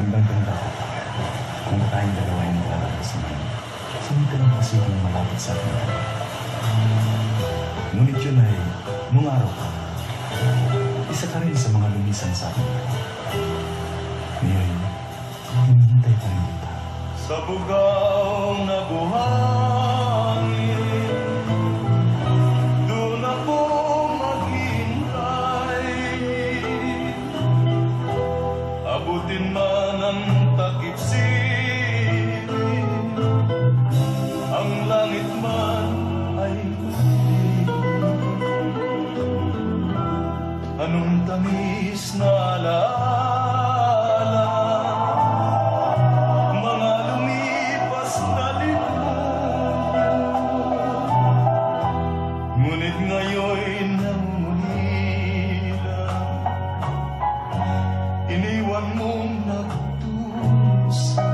Gandang-ganda ko pa. Kung tayong dalawa ay naglalabas-man, sino ka lang kasi kung malapit sa akin? Ngunit yun ay, nung araw pa, isa ka rin sa mga lumisan sa akin. Ngayon, hinihintay pa rin kita. Sa bugaw na buhangin, doon ako maghintay. Abutin man ang takip siling, ang langit man ay dilim. Anong tamis na alaala, mga lumipas na lipunan, ngunit ngayon'y nangulila. Iniwan mong nagtusa,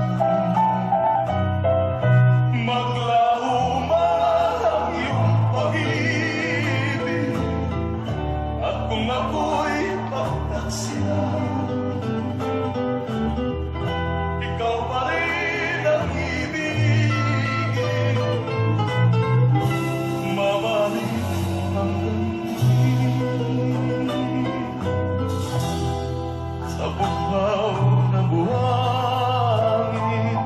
maglaho man ang iyong pag-ibig, at kung ako'y pagtaksilan, ikaw pa rin ang ibigin. Mabalik hanggang sa bughaw na buhangin,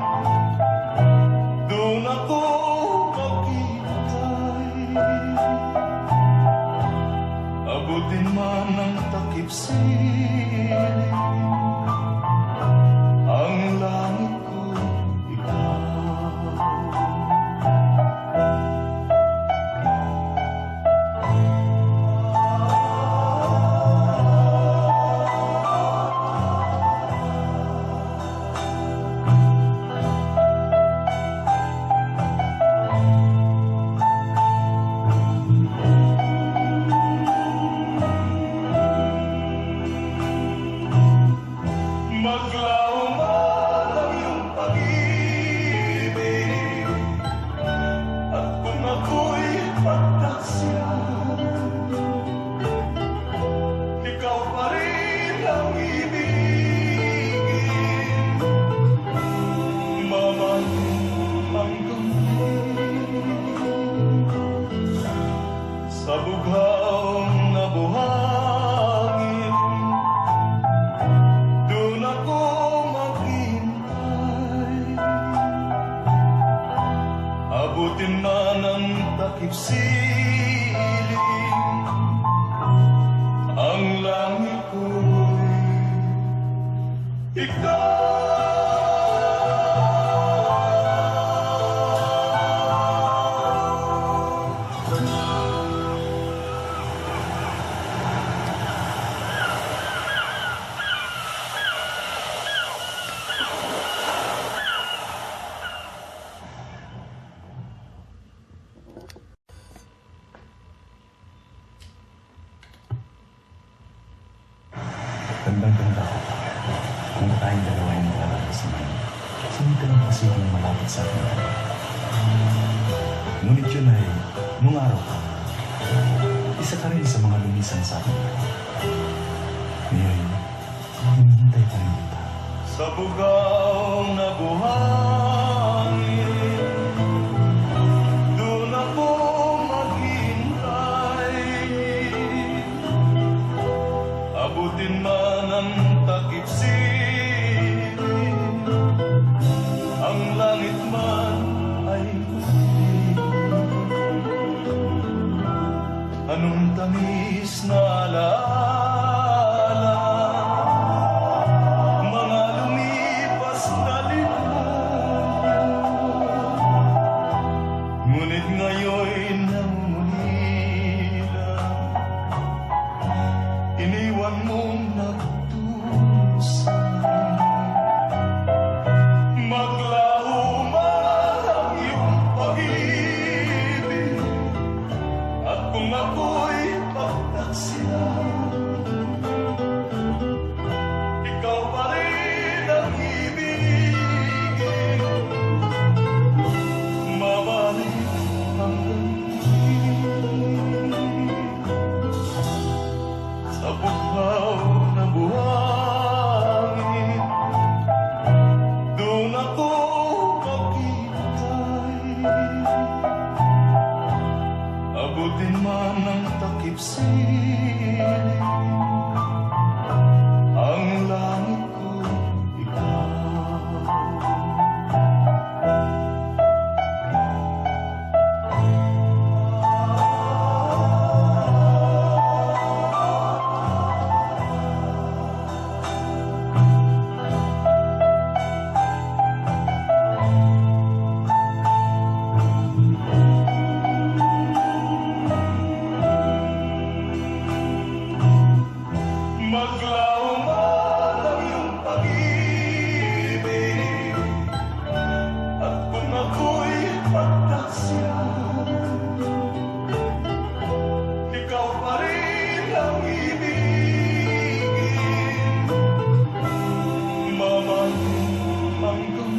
doon ako maghihintay. Abutin man ng takip siling, ang langit ko ikaw. Maglaho man ang iyong pag-ibig, at kung ako'y pagtaksilan, ikaw pa rin ang ibigin. Mamahalin hanggang sa bughaw na buhangin, doon ako maghintay. Abutin man ang takip siling, ang langit ko'y ikaw. Gandang-ganda ko pa. Kung tayong dalawa ay naglalabas-man, sino ka lang kasi kung malapit sa akin? Ngunit yun ay, nung araw pa, isa ka rin sa mga lumisan sa akin. Ngayon, hinihintay pa rin kita. Sa bugaw na buhangin, doon ako maghintay. Abutin man ang takip siling, ang langit man ay dilim. Anong tamis na alaala, mga lumipas na lipunan, ngunit ngayon'y nangulila. Iniwan mong nagtusa, maglaho man ang iyong pag-ibig, at kung ako'y pagtaksilan, siling ang langit ko ikaw. Maglaw man ang iyong pag-ibig, at kung ako'y pagtaksya, ikaw pa rin ang ibigin. Mamahalin hanggang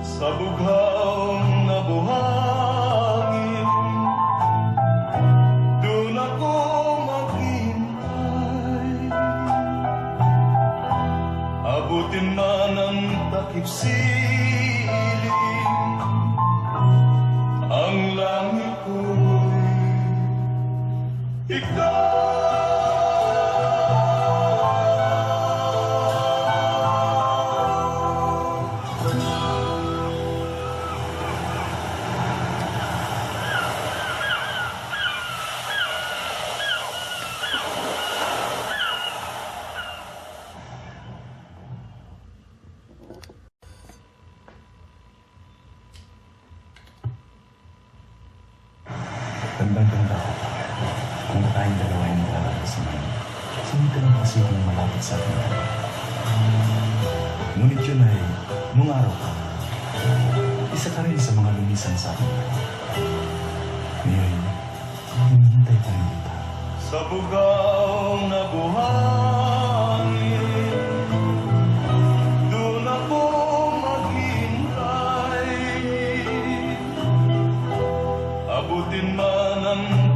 sa bughaw na buhangin, doon ako maghintay. Abutin man ang takip siling, ang langit ko'y ikaw. Tandang-tanda ko pa kung tayong dalawa ay magkakasama. Saan ka lang kasi yung malapit sa akin? Ngunit yun ay, nung araw pa, isa ka rin sa mga lumisan sa akin. Ngayon, hinihintay pa rin kita. Sa bugaw na buhangin, doon ako maghintay. Abutin man ang